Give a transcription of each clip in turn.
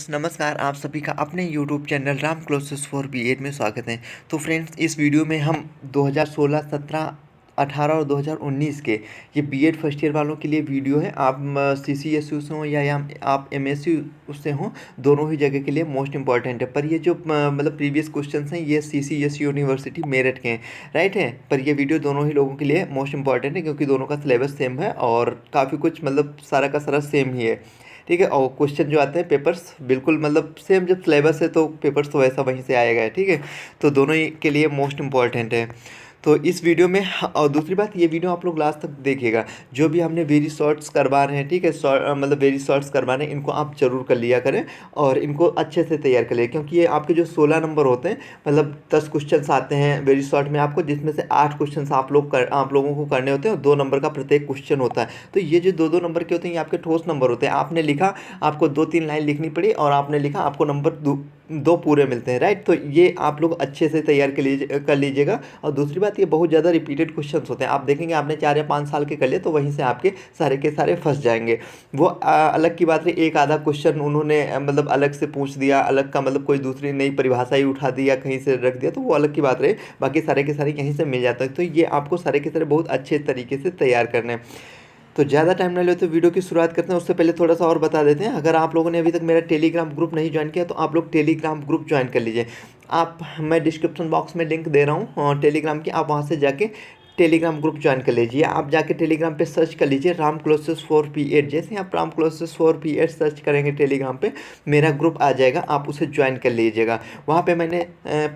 नमस्कार, आप सभी का अपने YouTube channel Ram classes for BEd में स्वागत है। तो फ्रेंड्स, इस वीडियो में हम 2016, 17, 18 और 2019 के ये बीएड फर्स्ट ईयर वालों के लिए वीडियो है। आप CCSU से हों या आप MSU से हों, दोनों ही जगह के लिए मोस्ट इंपॉर्टेंट है। पर ये जो मतलब प्रीवियस क्वेश्चंस हैं ये CCSU यूनिवर्सिटी मेरठ के हैं, राइट है। पर ये वीडियो दोनों ही लोगों के लिए मोस्ट इंपॉर्टेंट है क्योंकि दोनों का सिलेबस सेम है और काफ़ी कुछ मतलब सारा का सारा सेम ही है, ठीक है। और क्वेश्चन जो आते हैं पेपर्स बिल्कुल मतलब सेम, जब सिलेबस है तो पेपर्स तो वैसा वहीं से आएगा है, ठीक है। तो दोनों ही के लिए मोस्ट इम्पॉर्टेंट है। तो इस वीडियो में और दूसरी बात, ये वीडियो आप लोग लास्ट तक देखिएगा। जो भी हमने वेरी शॉर्ट्स करवा रहे हैं, ठीक है, मतलब वेरी शॉर्ट्स करवा रहे हैं, इनको आप जरूर कर लिया करें और इनको अच्छे से तैयार कर लिया, क्योंकि ये आपके जो 16 नंबर होते हैं, मतलब 10 क्वेश्चन आते हैं वेरी शॉर्ट में आपको, जिसमें से 8 क्वेश्चन आप लोगों को करने होते हैं और 2 नंबर का प्रत्येक क्वेश्चन होता है। तो ये जो 2-2 नंबर के होते हैं ये आपके ठोस नंबर होते हैं। आपने लिखा, आपको 2-3 लाइन लिखनी पड़ी और आपने लिखा, आपको नंबर दो पूरे मिलते हैं, राइट। तो ये आप लोग अच्छे से तैयार कर लीजिएगा। और दूसरी बात, ये बहुत ज़्यादा रिपीटेड क्वेश्चंस होते हैं। आप देखेंगे आपने 4 या 5 साल के कर लिए तो वहीं से आपके सारे के सारे फंस जाएंगे। वो अलग की बात है, एक आधा क्वेश्चन उन्होंने मतलब अलग से पूछ दिया, अलग का मतलब कोई दूसरी नई परिभाषा ही उठा दी या कहीं से रख दिया, तो वो अलग की बात रहे। बाकी सारे के सारे यहीं से मिल जाता है। तो ये आपको सारे के सारे बहुत अच्छे तरीके से तैयार करने हैं। तो ज़्यादा टाइम ना ले तो वीडियो की शुरुआत करते हैं। उससे पहले थोड़ा सा और बता देते हैं, अगर आप लोगों ने अभी तक मेरा टेलीग्राम ग्रुप नहीं ज्वाइन किया तो आप लोग टेलीग्राम ग्रुप ज्वाइन कर लीजिए। मैं डिस्क्रिप्शन बॉक्स में लिंक दे रहा हूँ टेलीग्राम की, आप वहाँ से जाके टेलीग्राम ग्रुप ज्वाइन कर लीजिए। आप जाके टेलीग्राम पे सर्च कर लीजिए राम क्लासेस फॉर पीएड। जैसे आप राम क्लासेस फॉर पीएड सर्च करेंगे टेलीग्राम पे, मेरा ग्रुप आ जाएगा, आप उसे ज्वाइन कर लीजिएगा। वहाँ पे मैंने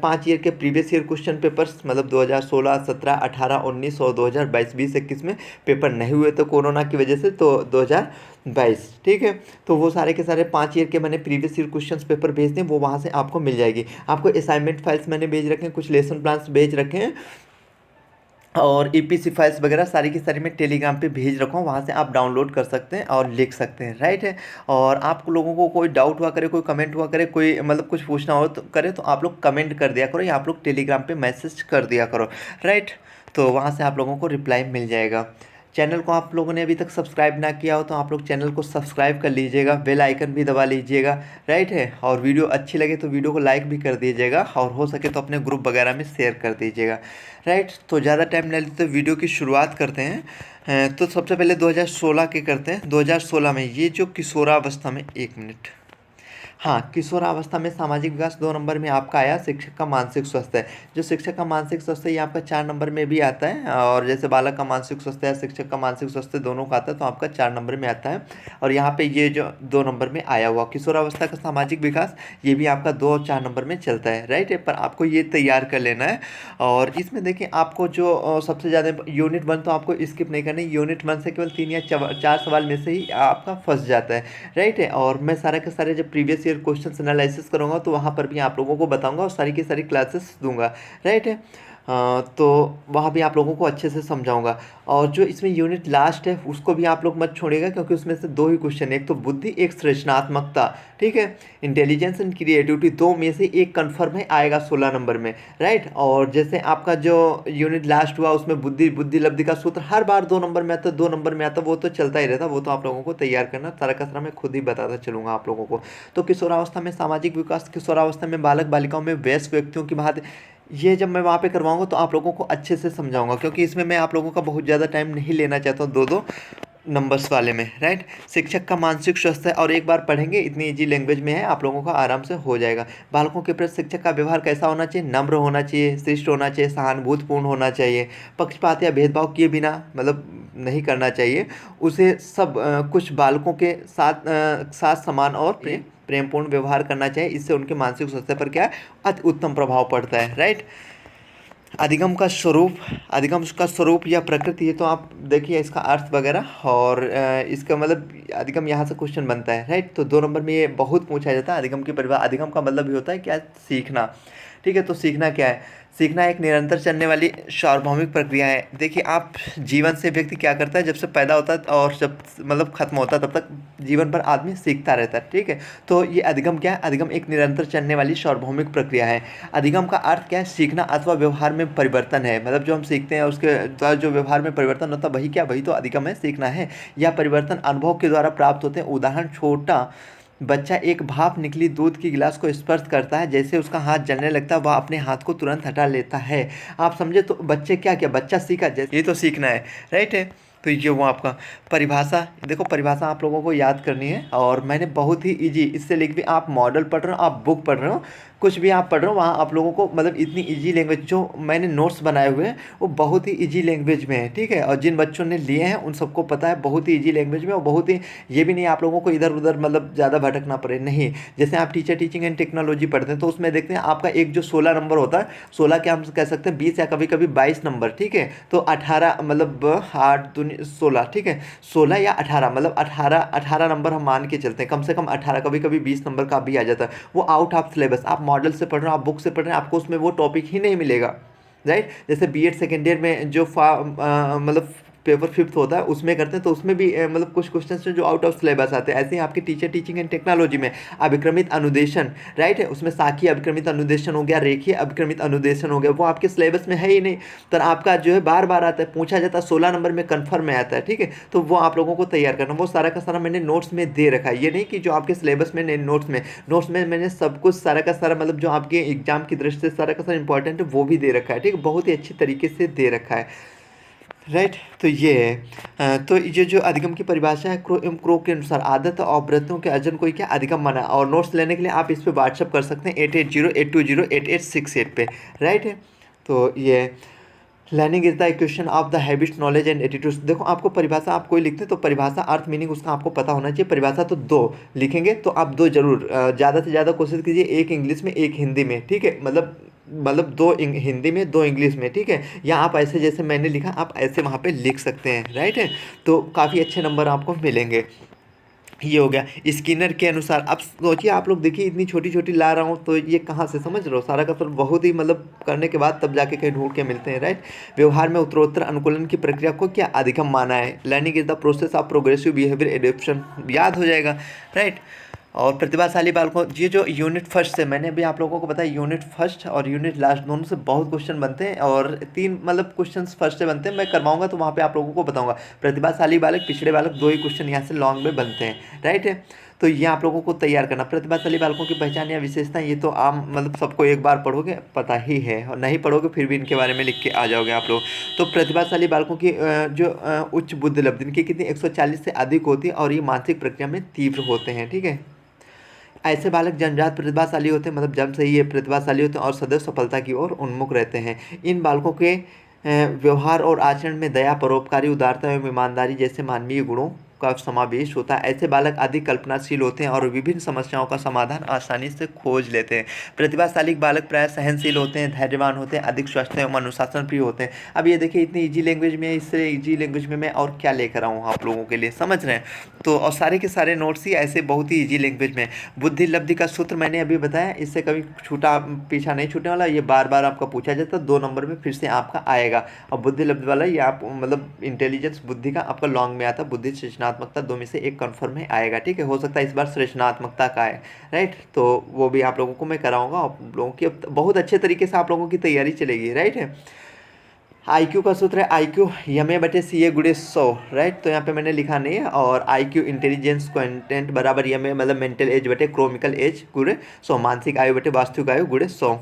5 ईयर के प्रीवियस ईयर क्वेश्चन पेपर्स, मतलब 2016, 17, 18, 19 और 2022, 20, 21 में पेपर नहीं हुए तो कोरोना की वजह से, तो 2022, ठीक है। तो वो सारे के सारे 5 ईयर के मैंने प्रीवियस ईयर क्वेश्चंस पेपर भेज दें, वो वहाँ से आपको मिल जाएगी। आपको असाइनमेंट फाइल्स मैंने भेज रखे हैं, कुछ लेसन प्लान्स भेज रखे हैं और EPC फाइल्स वगैरह सारी की सारी मैं टेलीग्राम पे भेज रखा हूँ, वहाँ से आप डाउनलोड कर सकते हैं और लिख सकते हैं, राइट है। और आप लोगों को कोई डाउट हुआ करे, कोई कमेंट हुआ करे, कोई मतलब कुछ पूछना हो तो करे, तो आप लोग कमेंट कर दिया करो या आप लोग टेलीग्राम पे मैसेज कर दिया करो, राइट। तो वहाँ से आप लोगों को रिप्लाई मिल जाएगा। चैनल को आप लोगों ने अभी तक सब्सक्राइब ना किया हो तो आप लोग चैनल को सब्सक्राइब कर लीजिएगा, बेल आइकन भी दबा लीजिएगा, राइट है। और वीडियो अच्छी लगे तो वीडियो को लाइक भी कर दीजिएगा और हो सके तो अपने ग्रुप वगैरह में शेयर कर दीजिएगा, राइट। तो ज़्यादा टाइम नहीं लेते, वीडियो की शुरुआत करते हैं। तो सबसे पहले 2016 के करते हैं। 2016 में ये जो किशोरावस्था में, 1 मिनट, हाँ, किशोरावस्था में सामाजिक विकास 2 नंबर में आपका आया, शिक्षक का मानसिक स्वास्थ्य। जो शिक्षक का मानसिक स्वास्थ्य ये आपका 4 नंबर में भी आता है, और जैसे बालक का मानसिक स्वास्थ्य या शिक्षक का मानसिक स्वास्थ्य दोनों का आता है तो आपका 4 नंबर में आता है। और यहाँ पे ये जो 2 नंबर में आया हुआ किशोरावस्था का सामाजिक विकास, ये भी आपका 2 और 4 नंबर में चलता है, राइट है। पर आपको ये तैयार कर लेना है। और इसमें देखिए आपको जो सबसे ज़्यादा यूनिट 1 तो आपको स्किप नहीं करनी, यूनिट 1 से केवल 3 या 4 सवाल में से ही आपका फंस जाता है, राइट है। और मैं सारे के सारे जब प्रीवियस ईयर क्वेश्चंस एनालिसिस करूंगा तो वहाँ पर भी आप लोगों को बताऊंगा और सारी की सारी क्लासेस दूंगा, राइट है। तो वहाँ भी आप लोगों को अच्छे से समझाऊंगा। और जो इसमें यूनिट लास्ट है उसको भी आप लोग मत छोड़िएगा, क्योंकि उसमें से 2 ही क्वेश्चन है, एक तो बुद्धि, एक सृजनात्मकता, ठीक है। इंटेलिजेंस एंड क्रिएटिविटी 2 में से एक कन्फर्म है, आएगा 16 नंबर में, राइट। और जैसे आपका जो यूनिट लास्ट हुआ उसमें बुद्धि लब्धि का सूत्र हर बार 2 नंबर में आता, 2 नंबर में आता, वो तो चलता ही रहता, वो तो आप लोगों को तैयार करना सारा का सारा मैं खुद ही बताता चलूँगा आप लोगों को। तो किशोरावस्था में सामाजिक विकास, किशोरावस्था में बालक बालिकाओं में वयस्क व्यक्तियों की बात, ये जब मैं वहाँ पे करवाऊंगा तो आप लोगों को अच्छे से समझाऊंगा, क्योंकि इसमें मैं आप लोगों का बहुत ज़्यादा टाइम नहीं लेना चाहता हूँ 2-2 नंबर्स वाले में, राइट। शिक्षक का मानसिक स्वास्थ्य और एक बार पढ़ेंगे, इतनी इजी लैंग्वेज में है, आप लोगों का आराम से हो जाएगा। बालकों के प्रति शिक्षक का व्यवहार कैसा होना चाहिए? नम्र होना चाहिए, शिष्ट होना चाहिए, सहानुभूतिपूर्ण होना चाहिए, पक्षपात या भेदभाव किए बिना मतलब नहीं करना चाहिए उसे। सब कुछ बालकों के साथ समान और प्रेमपूर्ण व्यवहार करना चाहिए। इससे उनके मानसिक स्वास्थ्य पर क्या है, अति उत्तम प्रभाव पड़ता है, राइट। अधिगम का स्वरूप या प्रकृति, ये तो आप देखिए इसका अर्थ वगैरह, और इसका मतलब अधिगम यहाँ से क्वेश्चन बनता है, राइट। तो 2 नंबर में ये बहुत पूछा जाता है अधिगम की परिभाषा। अधिगम का मतलब ये होता है क्या? सीखना, ठीक है। तो सीखना क्या है? सीखना एक निरंतर चलने वाली सार्वभौमिक प्रक्रिया है। देखिए आप जीवन से व्यक्ति क्या करता है, जब से पैदा होता है और जब मतलब खत्म होता है तब तक जीवन भर आदमी सीखता रहता है, ठीक है। तो ये अधिगम क्या है? अधिगम एक निरंतर चलने वाली सार्वभौमिक प्रक्रिया है। अधिगम का अर्थ क्या है? सीखना अथवा व्यवहार में परिवर्तन है। मतलब जो हम सीखते हैं उसके द्वारा जो व्यवहार में परिवर्तन होता है वही क्या, वही तो अधिगम है, सीखना है। यह परिवर्तन अनुभव के द्वारा प्राप्त होते हैं। उदाहरण, छोटा बच्चा एक भाप निकली दूध की गिलास को स्पर्श करता है, जैसे उसका हाथ जलने लगता है वह अपने हाथ को तुरंत हटा लेता है। आप समझे? तो बच्चे क्या किया, बच्चा सीखा, जैसे ये तो सीखना है, राइट है। तो ये वो आपका परिभाषा, देखो परिभाषा आप लोगों को याद करनी है, और मैंने बहुत ही इजी इससे लिख भी, आप मॉडल पढ़ रहे हो, आप बुक पढ़ रहे हो, कुछ भी आप पढ़ रहे हो, वहाँ आप लोगों को मतलब इतनी इजी लैंग्वेज जो मैंने नोट्स बनाए हुए हैं वो बहुत ही इजी लैंग्वेज में है, ठीक है। और जिन बच्चों ने लिए हैं उन सबको पता है बहुत ही इजी लैंग्वेज में, और बहुत ही, ये भी नहीं आप लोगों को इधर उधर मतलब ज़्यादा भटकना पड़े, नहीं। जैसे आप टीचर टीचिंग एंड टेक्नोलॉजी पढ़ते हैं तो उसमें देखते हैं आपका एक जो 16 नंबर होता है, 16 के हम कह सकते हैं 20 या कभी कभी 22 नंबर, ठीक है। तो 18 मतलब 8 दूनी 16, ठीक है। 16 या 18 मतलब 18 नंबर हम मान के चलते हैं, कम से कम 18, कभी कभी 20 नंबर का भी आ जाता है। वो आउट ऑफ सिलेबस, आप मॉडल से पढ़ रहे हो, आप बुक से पढ़ रहे हैं, आपको उसमें वो टॉपिक ही नहीं मिलेगा, राइट। जैसे बीएड सेकेंड ईयर में जो मतलब पेपर फिफ्थ होता है उसमें करते हैं, तो उसमें भी मतलब कुछ क्वेश्चंस जो आउट ऑफ सिलेबस आते हैं। ऐसे ही आपके टीचर टीचिंग एंड टेक्नोलॉजी में अभिक्रमित अनुदेशन, राइट है, उसमें साखी अभिक्रमित अनुदेशन हो गया, रेखीय अभिक्रमित अनुदेशन हो गया, वो आपके सिलेबस में है ही नहीं, पर आपका जो है बार बार आता है, पूछा जाता है, 16 नंबर में कन्फर्म में आता है, ठीक है। तो वो आप लोगों को तैयार करना, वो सारा का सारा मैंने नोट्स में दे रखा है। ये नहीं कि जो आपके सिलेबस में नहीं, नोट्स में मैंने सब कुछ सारा का सारा मतलब जो आपके एग्जाम की दृष्टि से सारा का सारा इंपॉर्टेंट है वो भी दे रखा है, ठीक है, बहुत ही अच्छी तरीके से दे रखा है, राइट। तो ये है तो ये जो अधिगम की परिभाषा है, क्रो के अनुसार आदत और व्रतों के अर्जन को ही क्या अधिगम माना। और नोट्स लेने के लिए आप इस पे व्हाट्सअप कर सकते हैं 8808208868 पे, राइट है। तो ये learning is the equation of the habits knowledge and attitudes. देखो आपको परिभाषा आप कोई लिखते हैं तो परिभाषा अर्थ मीनिंग उसका आपको पता होना चाहिए। परिभाषा तो 2 लिखेंगे तो आप 2 जरूर, ज़्यादा से ज़्यादा कोशिश कीजिए, एक इंग्लिश में एक हिंदी में, ठीक है। मतलब 2 हिंदी में 2 इंग्लिश में, ठीक है। या आप ऐसे जैसे मैंने लिखा आप ऐसे वहाँ पे लिख सकते हैं, राइट है। तो काफ़ी अच्छे नंबर आपको मिलेंगे। ये हो गया स्किनर के अनुसार। अब सोचिए आप लोग, देखिए इतनी छोटी छोटी ला रहा हूँ तो ये कहाँ से, समझ रहे हो, सारा का सारा बहुत ही मतलब करने के बाद तब जाके कहीं ढूंढ के मिलते हैं, राइट। व्यवहार में उत्तरोत्तर अनुकूलन की प्रक्रिया को क्या अधिगम माना है। Learning is the process of progressive behaviour adaptation, याद हो जाएगा, राइट। और प्रतिभाशाली बालकों, ये जो यूनिट फर्स्ट से मैंने अभी आप लोगों को बताया, यूनिट फर्स्ट और यूनिट लास्ट दोनों से बहुत क्वेश्चन बनते हैं, और 3 मतलब क्वेश्चन फर्स्ट से बनते हैं। मैं करवाऊंगा तो वहाँ पे आप लोगों को बताऊंगा। प्रतिभाशाली बालक पिछड़े बालक 2 ही क्वेश्चन यहाँ से लॉन्ग में बनते हैं, राइट है। तो ये आप लोगों को तैयार करना। प्रतिभाशाली बालकों की पहचान या विशेषता, ये तो आम मतलब सबको एक बार पढ़ोगे पता ही है, और नहीं पढ़ोगे फिर भी इनके बारे में लिख के आ जाओगे आप लोग। तो प्रतिभाशाली बालकों की जो उच्च बुद्धि लब्धि इनकी कितनी 140 से अधिक होती है, और ये मानसिक प्रक्रिया में तीव्र होते हैं, ठीक है। ऐसे बालक जन्मजात प्रतिभाशाली होते हैं, मतलब जन्म से ही ये प्रतिभाशाली होते हैं और सदैव सफलता की ओर उन्मुख रहते हैं। इन बालकों के व्यवहार और आचरण में दया, परोपकारी, उदारता एवं ईमानदारी जैसे मानवीय गुणों का समावेश होता है। ऐसे बालक अधिक कल्पनाशील होते हैं और विभिन्न समस्याओं का समाधान आसानी से खोज लेते हैं। प्रतिभाशाली बालक प्राय सहनशील होते हैं, धैर्यवान होते हैं, अधिक स्वस्थ एवं अनुशासन प्रिय होते हैं। अब ये देखिए इतनी इजी लैंग्वेज में, इससे इजी लैंग्वेज में मैं और क्या लेकर आऊँ आप लोगों के लिए, समझ रहे हैं। तो और सारे के सारे नोट्स ही ऐसे बहुत ही इजी लैंग्वेज में। बुद्धि लब्धि का सूत्र मैंने अभी बताया, इससे कभी छूटा पीछा नहीं छूटने वाला, ये बार बार आपका पूछा जाता है, 2 नंबर में फिर से आपका आएगा। और बुद्धि लब्धि वाला ये आप मतलब इंटेलिजेंस बुद्धि का आपका लॉन्ग में आता है, बुद्धि सृजनात्मकता 2 में से एक कन्फर्म में आएगा, ठीक है। हो सकता है इस बार सृजनात्मकता का है, राइट। तो वो भी आप लोगों को मैं कराऊंगा, आप लोगों की बहुत अच्छे तरीके से आप लोगों की तैयारी चलेगी, राइट है। IQ का सूत्र है IQ MA/CA × 100, राइट। तो यहाँ पे मैंने लिखा नहीं है। और IQ इंटेलिजेंस क्वांटेंट बराबर MA मतलब मेंटल एज बटे क्रोमिकल एज × 100, मानसिक आयु बटे वास्तविक आयु × 100।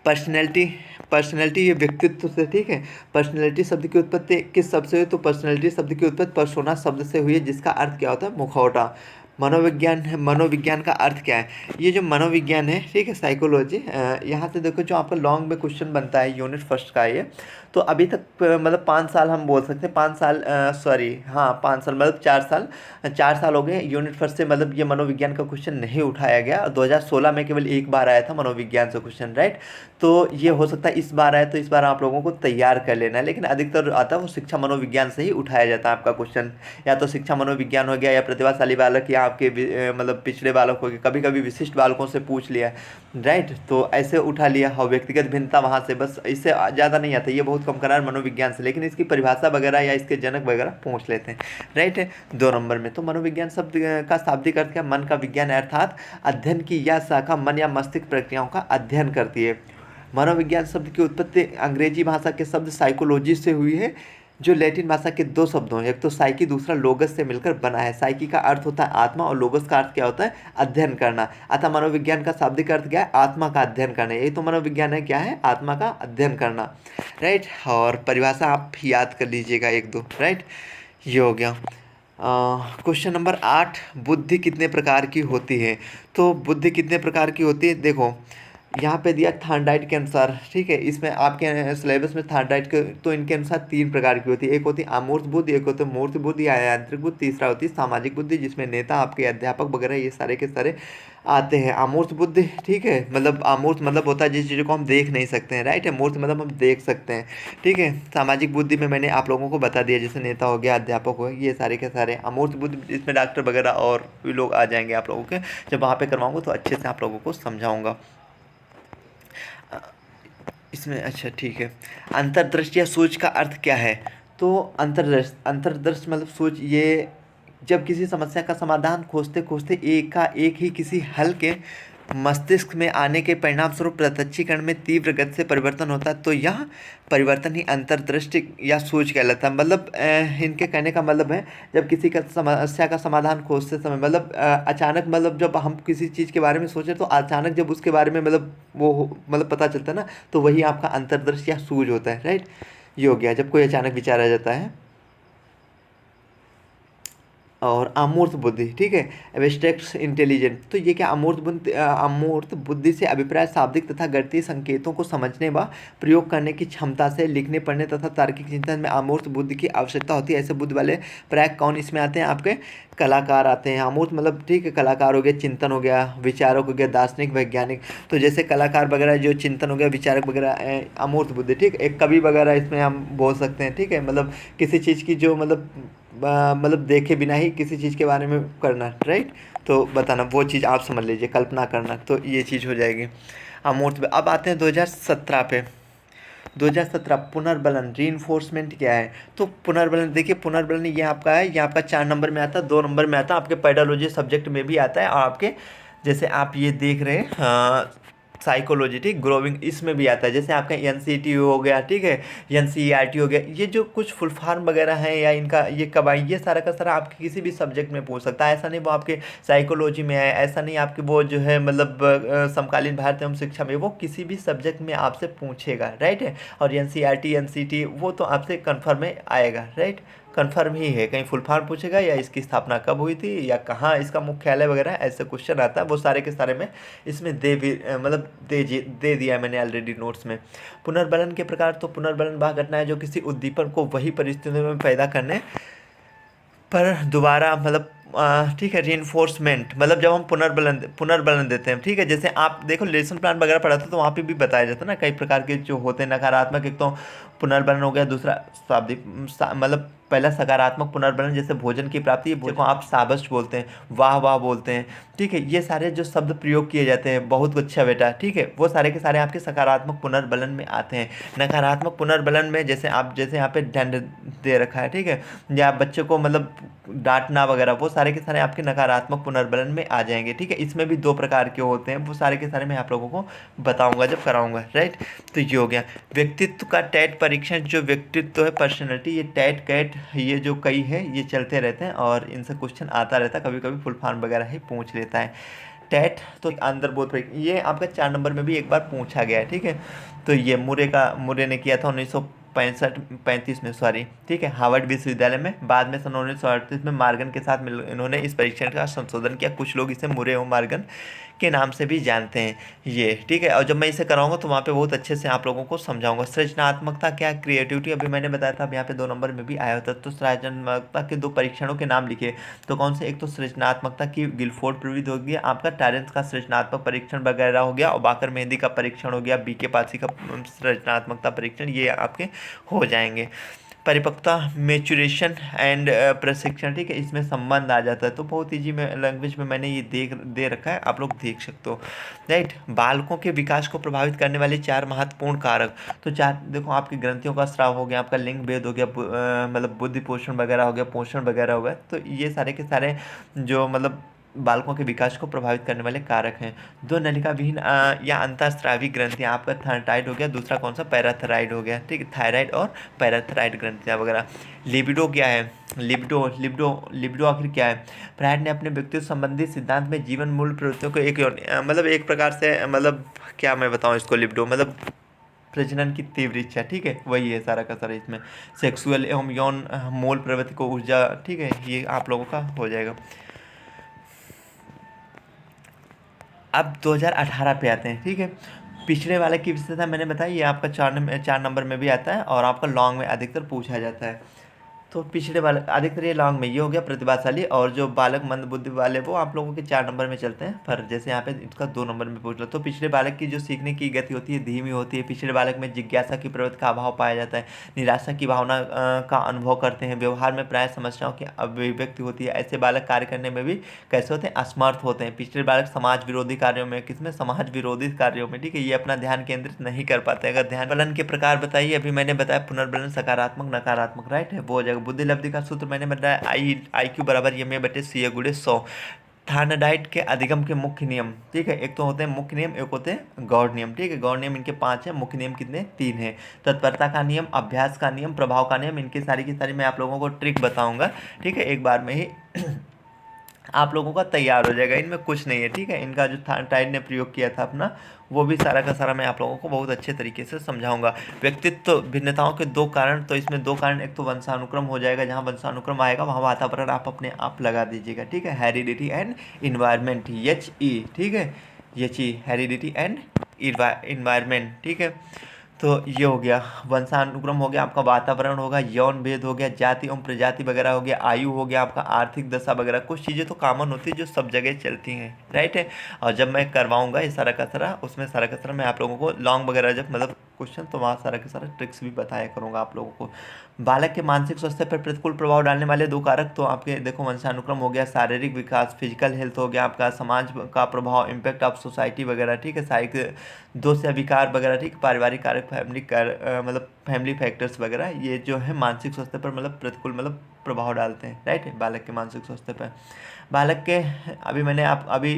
पर्सनैलिटी ये व्यक्तित्व से, ठीक है। पर्सनैलिटी शब्द की उत्पत्ति किस शब्द से हुई, तो पर्सनैलिटी शब्द की उत्पत्ति पर्सोना शब्द से हुई है, जिसका अर्थ क्या होता है, मुखौटा। मनोविज्ञान का अर्थ क्या है, ये जो मनोविज्ञान है, ठीक है, साइकोलॉजी। यहाँ से देखो जो आपका लॉन्ग में क्वेश्चन बनता है यूनिट फर्स्ट का ये, तो अभी तक मतलब 5 साल हम बोल सकते हैं, 5 साल सॉरी हाँ 5 साल मतलब 4 साल हो गए यूनिट फर्स्ट से, मतलब ये मनोविज्ञान का क्वेश्चन नहीं उठाया गया। 2016 में केवल एक बार आया था मनोविज्ञान से क्वेश्चन, राइट। तो ये हो सकता है इस बार आए, तो इस बार आप लोगों को तैयार कर लेना है। लेकिन अधिकतर आता है वो शिक्षा मनोविज्ञान से ही उठाया जाता है आपका क्वेश्चन, या तो शिक्षा मनोविज्ञान हो गया, या प्रतिभाशाली बालक, या आपके मतलब पिछड़े बालक हो गए, कभी कभी विशिष्ट बालकों से पूछ लिया, राइट। तो ऐसे उठा लिया। और व्यक्तिगत भिन्नता वहाँ से, बस इससे ज़्यादा नहीं आता, ये बहुत कम करार मनोविज्ञान से, लेकिन इसकी परिभाषा वगैरह या इसके जनक वगैरह पूछ लेते हैं, राइट है। 2 नंबर में तो मनोविज्ञान शब्द का शाब्दिक अर्थ क्या, मन का विज्ञान, अर्थात अध्ययन की यह शाखा मन या मस्तिष्क प्रक्रियाओं का अध्ययन करती है। मनोविज्ञान शब्द की उत्पत्ति अंग्रेजी भाषा के शब्द साइकोलॉजी से हुई है, जो लैटिन भाषा के दो शब्दों, एक तो साइकी, दूसरा लोगस से मिलकर बना है। साइकी का अर्थ होता है आत्मा और लोगस का अर्थ क्या होता है? अध्ययन करना। अतः मनोविज्ञान का शाब्दिक अर्थ क्या है? आत्मा का अध्ययन करना। यही तो मनोविज्ञान है, क्या है? आत्मा का अध्ययन करना, राइट। और परिभाषा आप याद कर लीजिएगा एक दो, राइट। ये हो गया। क्वेश्चन नंबर 8, बुद्धि कितने प्रकार की होती है? तो बुद्धि कितने प्रकार की होती है, देखो यहाँ पे दिया थॉर्नडाइक के अनुसार, ठीक है। इसमें आपके सिलेबस में थॉर्नडाइक के, तो इनके अनुसार 3 प्रकार की होती है। एक होती है अमूर्त बुद्धि, एक होती है मूर्त बुद्धि या यांत्रिक बुद्धि, तीसरा होती है सामाजिक बुद्धि, जिसमें नेता, आपके अध्यापक वगैरह ये सारे के सारे आते हैं। अमूर्त बुद्धि, ठीक है, मतलब अमूर्त मतलब होता है जिस चीज़ों को हम देख नहीं सकते हैं, राइट है। मूर्त मतलब हम देख सकते हैं, ठीक है। सामाजिक बुद्धि में मैंने आप लोगों को बता दिया, जैसे नेता हो गया, अध्यापक हो गया, ये सारे के सारे। अमूर्त बुद्धि इसमें डॉक्टर वगैरह और भी लोग आ जाएंगे आप लोगों के, जब वहाँ पे करवाऊंगा तो अच्छे से आप लोगों को समझाऊंगा इसमें। अच्छा ठीक है। अंतर्दृष्टि या सोच का अर्थ क्या है? तो अंतर्दृष्टि मतलब सोच, ये जब किसी समस्या का समाधान खोजते खोजते एक ही किसी हल के मस्तिष्क में आने के परिणाम स्वरूप प्रत्यक्षीकरण में तीव्र गति से परिवर्तन होता है, तो यह परिवर्तन ही अंतर्दृष्टि या सोच कहलाता है। मतलब इनके कहने का मतलब है, जब किसी का समस्या का समाधान खोजते समय, मतलब अचानक, मतलब जब हम किसी चीज़ के बारे में सोचें तो अचानक जब उसके बारे में मतलब मतलब पता चलता है ना, तो वही आपका अंतर्दृष्टि या सूझ होता है, राइट। ये हो गया जब कोई अचानक विचार आ जाता है। और अमूर्त बुद्धि, ठीक है, एब्स्ट्रैक्ट इंटेलिजेंट। तो ये क्या, अमूर्त बुद्धि से अभिप्राय शाब्दिक तथा गणितीय संकेतों को समझने व प्रयोग करने की क्षमता से लिखने पढ़ने तथा तार्किक चिंतन में अमूर्त बुद्धि की आवश्यकता होती है। ऐसे बुद्धि वाले प्राय कौन इसमें आते हैं? आपके कलाकार आते हैं। अमूर्त मतलब, ठीक है, कलाकार हो गया, चिंतन हो गया, विचारक हो गया, दार्शनिक, वैज्ञानिक। तो जैसे कलाकार वगैरह, जो चिंतन हो गया, विचारक वगैरह, अमूर्त बुद्धि, ठीक। एक कवि वगैरह इसमें हम बोल सकते हैं, ठीक है, मतलब किसी चीज़ की जो मतलब देखे बिना ही किसी चीज़ के बारे में करना, राइट। तो बताना, वो चीज़ आप समझ लीजिए, कल्पना करना, तो ये चीज़ हो जाएगी अमूर्त पे। अब आते हैं 2017 पे। 2017 पुनर्बलन, रीइंफोर्समेंट क्या है? तो पुनर्बलन, देखिए पुनर्बलन ये आपका है, ये आपका 4 नंबर में आता है, 2 नंबर में आता है, आपके पेडोलॉजी सब्जेक्ट में भी आता है, और आपके जैसे आप ये देख रहे हैं साइकोलॉजी, ठीक, ग्रोविंग, इसमें भी आता है। जैसे आपका NCT हो गया, ठीक है, NCERT हो गया, ये जो कुछ फुल फॉर्म वगैरह हैं या इनका ये कब आई, ये सारा का सारा आपके किसी भी सब्जेक्ट में पूछ सकता है। ऐसा नहीं वो आपके साइकोलॉजी में है, ऐसा नहीं आपके वो जो है मतलब समकालीन भारतीय एवं शिक्षा में, वो किसी भी सब्जेक्ट में आपसे पूछेगा, राइट है। और NCERT NCT वो तो आपसे कन्फर्म में आएगा, राइट, कन्फर्म ही है। कहीं फुल फॉर्म पूछेगा या इसकी स्थापना कब हुई थी या कहाँ इसका मुख्यालय वगैरह, ऐसे क्वेश्चन आता है, वो सारे के सारे में इसमें मतलब दे दिया है मैंने ऑलरेडी नोट्स में। पुनर्बलन के प्रकार, तो पुनर्बलन वह घटना है जो किसी उद्दीपन को वही परिस्थितियों में पैदा करने पर दोबारा मतलब ठीक है, रीइंफोर्समेंट, मतलब जब हम पुनर्बलन देते हैं, ठीक है। जैसे आप देखो लेसन प्लान वगैरह पढ़ा था, तो वहाँ पे भी बताया जाता है ना कई प्रकार के जो होते हैं नकारात्मक, एक तो पुनर्बलन हो गया, दूसरा शाब्दिक मतलब पहला सकारात्मक पुनर्बलन, जैसे भोजन की प्राप्ति, भोजन को आप शाबाश बोलते हैं, वाह वाह बोलते हैं, ठीक है। ये सारे जो शब्द प्रयोग किए जाते हैं, बहुत अच्छा बेटा, ठीक है, वो सारे के सारे आपके सकारात्मक पुनर्बलन में आते हैं। नकारात्मक पुनर्बलन में जैसे यहाँ पे दंड दे रखा है, ठीक है, या बच्चे को मतलब डांटना वगैरह, वो सारे के सारे आपके नकारात्मक पुनर्बलन में आ जाएंगे, ठीक है। इसमें भी 2 प्रकार के होते हैं, वो सारे के सारे मैं आप लोगों को बताऊंगा जब कराऊंगा, राइट। तो ये हो गया व्यक्तित्व का टैट परीक्षण। जो व्यक्तित्व है, पर्सनैलिटी, ये टैट कैट ये जो कई है ये चलते रहते हैं और इनसे क्वेश्चन आता रहता है, कभी कभी फुल फॉर्म वगैरह ही पूछ लेता है। टैट तो अंतर्बोध परीक्षण, ये आपका 4 नंबर में भी एक बार पूछा गया है, ठीक है। तो ये मुरे ने किया था 1935 में, सॉरी, ठीक है, हार्वर्ड विश्वविद्यालय में। बाद में सन 1938 में मार्गन के साथ मिल इन्होंने इस परीक्षण का संशोधन किया। कुछ लोग इसे मुरे और मार्गन के नाम से भी जानते हैं ये, ठीक है। और जब मैं इसे कराऊंगा तो वहाँ पे बहुत अच्छे से आप लोगों को समझाऊंगा। सृजनात्मकता क्या, क्रिएटिविटी, अभी मैंने बताया था, अब यहाँ पे 2 नंबर में भी आया होता है। तो सृजनात्मकता के 2 परीक्षणों के नाम लिखे, तो कौन से? एक तो सृजनात्मकता की गिलफोर्ड प्रविधि हो गया, आपका टैरेंस का सृजनात्मक परीक्षण वगैरह हो गया, और बाकर मेहंदी का परीक्षण हो गया, BK पासी का सृजनात्मकता परीक्षण, ये आपके हो जाएंगे। परिपक्वता, मेचुरेशन एंड प्रशिक्षण, ठीक है, इसमें संबंध आ जाता है। तो बहुत ईजी में लैंग्वेज में मैंने ये दे रखा है, आप लोग देख सकते हो, राइट। बालकों के विकास को प्रभावित करने वाले 4 महत्वपूर्ण कारक, तो 4 देखो, आपकी ग्रंथियों का स्राव हो गया, आपका लिंग भेद हो गया, मतलब बुद्धि पोषण वगैरह हो गया, पोषण वगैरह हो गया। तो ये सारे के सारे जो मतलब बालकों के विकास को प्रभावित करने वाले कारक हैं। दो नलिका विहीन या अंतःस्रावी ग्रंथियाँ, आपका थायराइड हो गया, दूसरा कौन सा पैराथायराइड हो गया, ठीक है, थायराइड और पैराथायराइड ग्रंथियाँ वगैरह। लिबिडो क्या है, लिबिडो लिबिडो लिबिडो आखिर क्या है। फ्रायड ने अपने व्यक्तित्व संबंधी सिद्धांत में जीवन मूल प्रवृत्तियों को एक मतलब एक प्रकार से मतलब क्या मैं बताऊँ इसको, लिबिडो मतलब प्रजनन की तीव्र इच्छा, ठीक है, वही है सारा का सारा इसमें। सेक्सुअल एवं यौन मूल प्रवृत्ति को ऊर्जा, ठीक है, ये आप लोगों का हो जाएगा। अब 2018 पे आते हैं, ठीक है। पिछड़े वाले की विशेषता मैंने बताई, ये आपका 4 नंबर में भी आता है और आपका लॉन्ग में अधिकतर पूछा जाता है। तो पिछड़े वाले अधिकतर ये लॉन्ग में ये हो गया प्रतिभाशाली, और जो बालक मंद बुद्धि वाले वो आप लोगों के 4 नंबर में चलते हैं। पर जैसे यहाँ पे इसका 2 नंबर में पूछ लो, तो पिछड़े बालक की जो सीखने की गति होती है धीमी होती है। पिछड़े बालक में जिज्ञासा की प्रवृत्ति का अभाव पाया जाता है, निराशा की भावना का अनुभव करते हैं, व्यवहार में प्राय समस्याओं की अभिव्यक्ति होती है। ऐसे बालक कार्य करने में भी कैसे होते हैं, असमर्थ होते हैं। पिछड़े बालक समाज विरोधी कार्यों में, किसमें, समाज विरोधी कार्यों में, ठीक है, ये अपना ध्यान केंद्रित नहीं कर पाते। अगर ध्यान फलन के प्रकार बताइए, अभी मैंने बताया पुनर्बलन सकारात्मक नकारात्मक, राइट है, वो हो जाएगा। बुद्धि लब्धि का सूत्र मैंने बताया, आई क्यू बराबर MA/CA/100। थार्नडाइट के अधिगम के मुख्य नियम, ठीक है, एक तो होते हैं मुख्य नियम, एक होते हैं गौड़ नियम, ठीक है। गौड़ नियम इनके 5 हैं, मुख्य नियम कितने, 3 हैं। तत्परता का नियम, अभ्यास का नियम, प्रभाव का नियम, इनकी सारी की सारी मैं आप लोगों को ट्रिक बताऊंगा, ठीक है, एक बार में ही आप लोगों का तैयार हो जाएगा। इनमें कुछ नहीं है, ठीक है। इनका जो थार्नडाइट ने प्रयोग किया था अपना, वो भी सारा का सारा मैं आप लोगों को बहुत अच्छे तरीके से समझाऊंगा। व्यक्तित्व भिन्नताओं के 2 कारण, तो इसमें 2 कारण, एक तो वंशानुक्रम हो जाएगा, जहाँ वंशानुक्रम आएगा वहाँ वातावरण आप अपने आप लगा दीजिएगा, ठीक है। हेरिडिटी एंड इन्वायरमेंट, HE, ठीक है, HE, हेरिडिटी एंड इन्वायरमेंट, ठीक है। तो ये हो गया वंशानुक्रम, हो गया आपका वातावरण, होगा यौन भेद, हो गया जाति एवं प्रजाति वगैरह, हो गया आयु, हो गया आपका आर्थिक दशा वगैरह। कुछ चीज़ें तो कॉमन होती है जो सब जगह चलती हैं, राइट है। और जब मैं करवाऊंगा ये सारा का सारा, उसमें सारा का सारा मैं आप लोगों को लॉन्ग वगैरह जब मतलब क्वेश्चन, तो वहाँ सारा के सारा ट्रिक्स भी बताया करूँगा आप लोगों को। बालक के मानसिक स्वास्थ्य पर प्रतिकूल प्रभाव डालने वाले 2 कारक, तो आपके देखो वंशानुक्रम हो गया, शारीरिक विकास फिजिकल हेल्थ हो गया आपका, समाज का प्रभाव इम्पैक्ट ऑफ सोसाइटी वगैरह, ठीक है, शारीरिक दोष या विकार वगैरह, ठीक, पारिवारिक कारक, मतलब फैमिली फैक्टर्स वगैरह, ये जो है मानसिक स्वास्थ्य पर मतलब प्रतिकूल मतलब प्रभाव डालते हैं, राइट है, बालक के मानसिक स्वास्थ्य पर। बालक के अभी मैंने आप अभी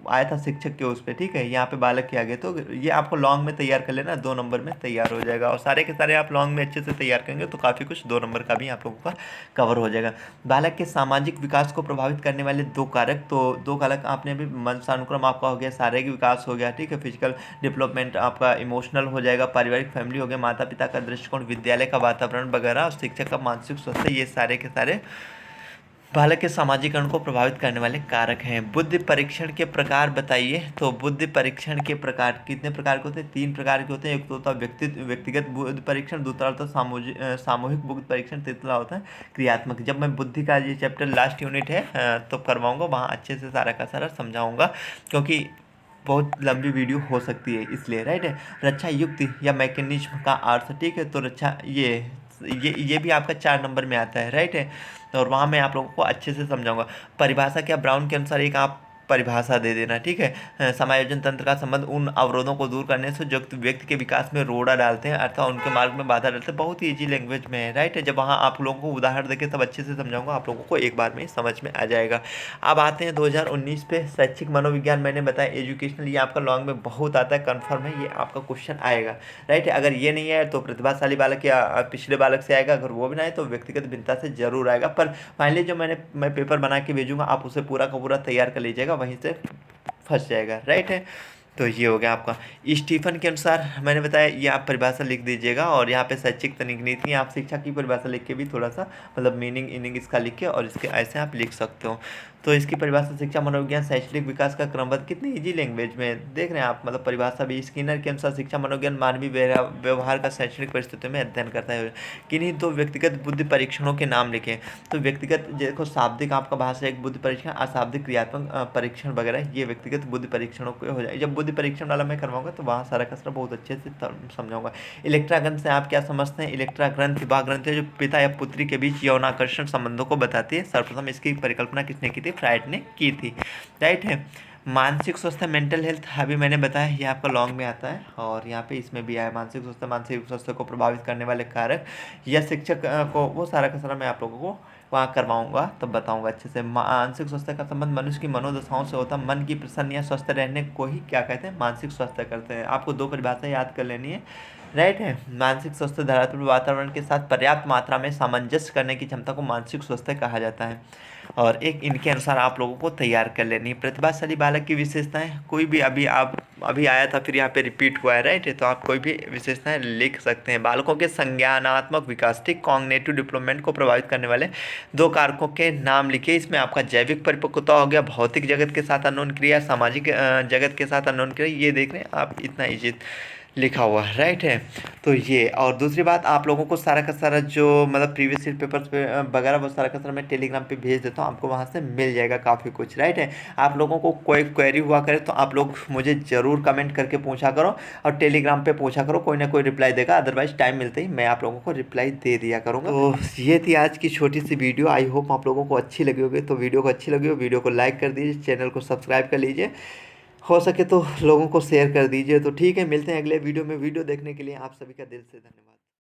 आया था शिक्षक के उस पर, ठीक है, यहाँ पे बालक के आगे, तो ये आपको लॉन्ग में तैयार कर लेना, 2 नंबर में तैयार हो जाएगा। और सारे के सारे आप लॉन्ग में अच्छे से तैयार करेंगे तो काफ़ी कुछ 2 नंबर का भी आप लोगों का कवर हो जाएगा। बालक के सामाजिक विकास को प्रभावित करने वाले 2 कारक, तो 2 कारक आपने अभी वंशानुक्रम आपका हो गया, शारीरिक विकास हो गया, ठीक है, फिजिकल डेवलपमेंट आपका, इमोशनल हो जाएगा, पारिवारिक फैमिली हो गया, माता पिता का दृष्टिकोण, विद्यालय का वातावरण वगैरह, और शिक्षक का मानसिक स्वास्थ्य, ये सारे के सारे बालक के सामाजिकरण को प्रभावित करने वाले कारक हैं। बुद्धि परीक्षण के प्रकार बताइए, तो बुद्धि परीक्षण के प्रकार कितने प्रकार के होते हैं, 3 प्रकार के होते हैं। एक तो होता है व्यक्तिगत बुद्धि परीक्षण, दूसरा होता है सामूहिक बुद्धि परीक्षण, तीसरा होता है क्रियात्मक। जब मैं बुद्धि का ये चैप्टर लास्ट यूनिट है तो करवाऊंगा, वहाँ अच्छे से सारा का सारा समझाऊंगा, क्योंकि बहुत लंबी वीडियो हो सकती है इसलिए, राइट है। रक्षा युक्ति या मैकेनिज्म का अर्थ, ठीक है, तो रक्षा ये भी आपका 4 नंबर में आता है, राइट है। और वहाँ मैं आप लोगों को अच्छे से समझाऊंगा। परिभाषा क्या, ब्राउन के अनुसार एक आप परिभाषा दे देना, ठीक है। समायोजन तंत्र का संबंध उन अवरोधों को दूर करने से जो व्यक्ति के विकास में रोड़ा डालते हैं, अर्थात उनके मार्ग में बाधा डालते हैं। बहुत ही ईजी लैंग्वेज में है, राइट है। जब वहाँ आप लोगों को उदाहरण देके तब अच्छे से समझाऊंगा, आप लोगों को एक बार में समझ में आ जाएगा। अब आते हैं 2019 पे, शैक्षिक मनोविज्ञान मैंने बताया, एजुकेशनल, ये आपका लॉन्ग में बहुत आता है, कन्फर्म है, ये आपका क्वेश्चन आएगा, राइट है। अगर ये नहीं आए तो प्रतिभाशाली बालक या पिछले बालक से आएगा, अगर वो भी ना आए तो व्यक्तिगत भिन्नता से जरूर आएगा। पर फाइनली जो मैं पेपर बना के भेजूंगा, आप उसे पूरा का पूरा तैयार कर लीजिएगा, वहीं से फंस जाएगा, राइट है। तो ये हो गया आपका। स्टीफन के अनुसार मैंने बताया, ये आप परिभाषा लिख दीजिएगा, और यहाँ पे शैक्षिक तकनीक नीति, आप शिक्षा की परिभाषा लिख के भी थोड़ा सा मतलब मीनिंग इसका लिख के, और इसके ऐसे आप लिख सकते हो। तो इसकी परिभाषा, शिक्षा मनोविज्ञान शैक्षणिक विकास का क्रमबद्ध, कितनी इजी लैंग्वेज में देख रहे हैं आप, मतलब परिभाषा भी। स्किनर के अनुसार शिक्षा मनोविज्ञान मानवीय व्यवहार का शैक्षणिक परिस्थितियों में अध्ययन करता है। किन्हीं 2 व्यक्तिगत बुद्धि परीक्षणों के नाम लिखें, तो व्यक्तिगत देखो शाब्दिक आपका भाषा एक बुद्धि परीक्षण, अशाब्दिक क्रियात्मक परीक्षण वगैरह, ये व्यक्तिगत बुद्धि परीक्षणों को हो जाए। जब बुद्धि परीक्षण वाला मैं करवाऊंगा तो वहाँ सारा का सारा बहुत अच्छे से समझाऊंगा। इलेक्ट्रा ग्रंथ से आप क्या समझते हैं, इलेक्ट्रा ग्रंथ वह ग्रंथ है जो पिता या पुत्री के बीच यौनाकर्षण संबंधों को बताती है। सर्वप्रथम इसकी परिकल्पना किसने की थी, फ्रायड ने की थी, राइट है। मानसिक स्वास्थ्य, मेंटल हेल्थ, अभी मैंने बताया, ये आपका लॉन्ग में आता है, और यहाँ पे इसमें भी आया मानसिक स्वास्थ्य को प्रभावित करने वाले कारक या शिक्षक को, वो सारा का सारा मैं आप लोगों को वहाँ करवाऊंगा तब बताऊंगा अच्छे से। मानसिक स्वास्थ्य का संबंध मनुष्य की मनोदशाओं से होता है। मन की प्रसन्न या स्वस्थ रहने को ही क्या कहते हैं, मानसिक स्वास्थ्य करते हैं। आपको दो परिभाषा याद कर लेनी है, राइट है। मानसिक स्वास्थ्य धरातल वातावरण के साथ पर्याप्त मात्रा में सामंजस्य करने की क्षमता को मानसिक स्वास्थ्य कहा जाता है। और एक इनके अनुसार आप लोगों को तैयार कर लेनी है। प्रतिभाशाली बालक की विशेषताएं, कोई भी अभी आया था फिर यहाँ पे रिपीट हुआ है, राइट है, तो आप कोई भी विशेषताएं लिख सकते हैं। बालकों के संज्ञानात्मक विकास, ठीक, कॉग्निटिव डेवलपमेंट को प्रभावित करने वाले दो कारकों के नाम लिखिए। इसमें आपका जैविक परिपक्वता हो गया, भौतिक जगत के साथ अनोन क्रिया, सामाजिक जगत के साथ अनोन क्रिया, ये देख रहे हैं आप, इतना इजी लिखा हुआ है, राइट है। तो ये, और दूसरी बात, आप लोगों को सारा का सारा जो मतलब प्रीवियस ईयर पेपर्स पे वगैरह वो सारा का सारा मैं टेलीग्राम पे भेज देता हूँ, आपको वहाँ से मिल जाएगा काफ़ी कुछ, राइट है। आप लोगों को कोई क्वेरी हुआ करे तो आप लोग मुझे ज़रूर कमेंट करके पूछा करो, और टेलीग्राम पे पूछा करो, कोई ना कोई रिप्लाई देगा, अदरवाइज टाइम मिलते ही मैं आप लोगों को रिप्लाई दे दिया करूँगा। तो ये थी आज की छोटी सी वीडियो, आई होप आप लोगों को अच्छी लगी होगी। तो वीडियो को अच्छी लगी हो, वीडियो को लाइक कर दीजिए, चैनल को सब्सक्राइब कर लीजिए, हो सके तो लोगों को शेयर कर दीजिए। तो ठीक है, मिलते हैं अगले वीडियो में। वीडियो देखने के लिए आप सभी का दिल से धन्यवाद।